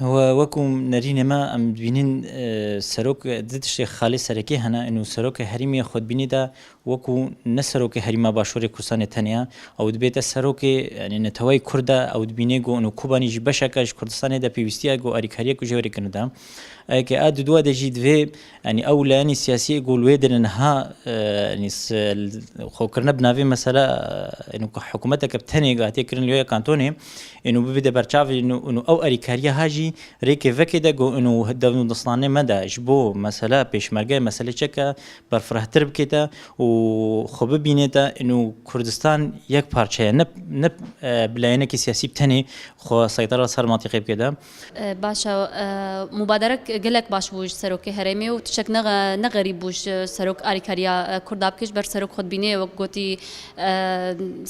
وەکو نەرینەمە ئەم بینین سەرۆک دشتێک خاڵی سەرەکی هەنا و سەرۆکە هەریمی خۆتبینیدا وەکو نەسەرۆکی هەریما باشووری کوردستانی تەنیا ئەو دەبێتە سەرۆکی نەتەوەی کووردا ئەو دبینێ گۆ و کوبانیژی بەشەکەش کوردستانێدا پێویستیە گۆ ئاریکاریەک و ژێوەریکردندا ئەکە ئا دووە دەژی دوێ ئەنی ئەو لایەنی سیاسی گۆلوێ دەنها خۆکردنە بناوی مەسەلە حکوومەتێکە تەنێگا تێکردن لێە کانتۆنێ ئینو ببێتە بەرچاوی ئەو ئەریکاریە هاژی ڕێکێ vekê de got û destlanê me de ji bo mesela pêşmerge meselêçeke berfirehtir bikête û xwe bibînête û Kurdistan yek parçeye ne bilayînekî siyasî bi tenê xwe seytara ser mantîqê bikête. Baş e mübaderek gelek baş bû ji serokê herêmê û tişek ne xerîb bû ji serok alîkariya Kurda bikî ber serok xwedbînê wek gotî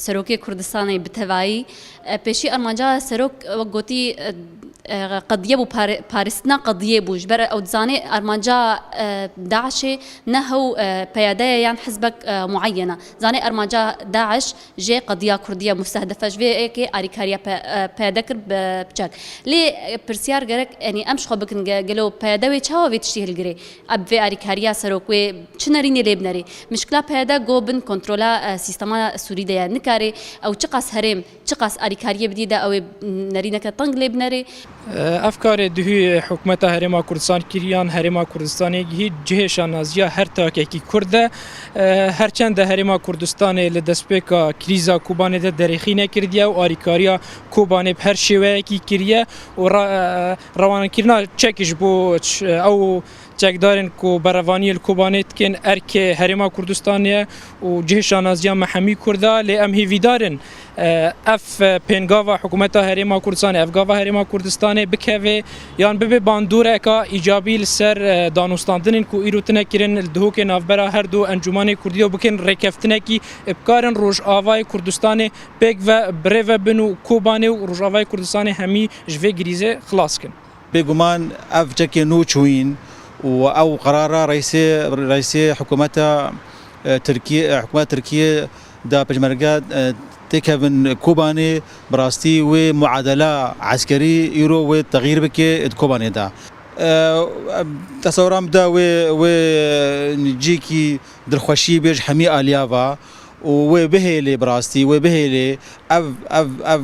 serokê Kurdistanê bi tevayî pêşî armanca serok wek gotî قضية بو بارستنا قضية بوج برا أو تزاني أرمانجا داعش نهو بيادية يعني حزبك معينة زاني أرمانجا داعش جي قضية كردية مستهدفة جوي إيكي أريكاريا بيادكر بجاك لي برسيار جرك يعني أمش خو بكن جلو بيادوي تشاو بيتشتيه الجري أب في أريكاريا سروكوي شنريني لبنري مشكلة بيادا جوبن كنترولا سيستما سوريديا نكاري أو تقاس هرم تقاس أريكاريا بديدة أو نرينك طنج لبنري افکار دهی حکومت هرما کردستان کریان هرما کردستانی هیچ جهش نازیا هر تاکی کرده هرچند هرما کردستان لدسپیکا کریزا کوبانه ده درخینه کردیا و آریکاریا کوبانه به هر شیوه کی کریه و روان کرنا چکش بو او چکدارن کو بروانی الکوبانیت کن ارک هرما کردستانیه و جهش نازیا محمی کرده لی ام هیویدارن اف پنگاوا حکومت هرما کردستان افگاوا هرما کردستان بکوه یان ببه باندوره که ایجابی لسر دانستاندن کو ایروتنه کرن دهوک نافبرا هر دو انجمن کردی و بکن رکفتنه کی ابکارن روش آوای کردستان بگ و بره و بنو کوبانه و روش آوای کردستان همی جوه گریزه خلاص کن بگمان اف جک نوچوین و او قرار رئیس حکومت ترکیه دا پجمرگاد تكفن كوباني براستي ومعادلة عسكري يرو وتغيير بكي كوباني دا تصورام دا و نجيكي درخوشي بيج حمي اليافا وبهيلي براستي وبهيلي اف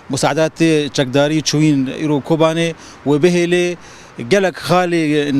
مساعدات تشكداري تشوين يرو كوباني وبهيلي قالك خالي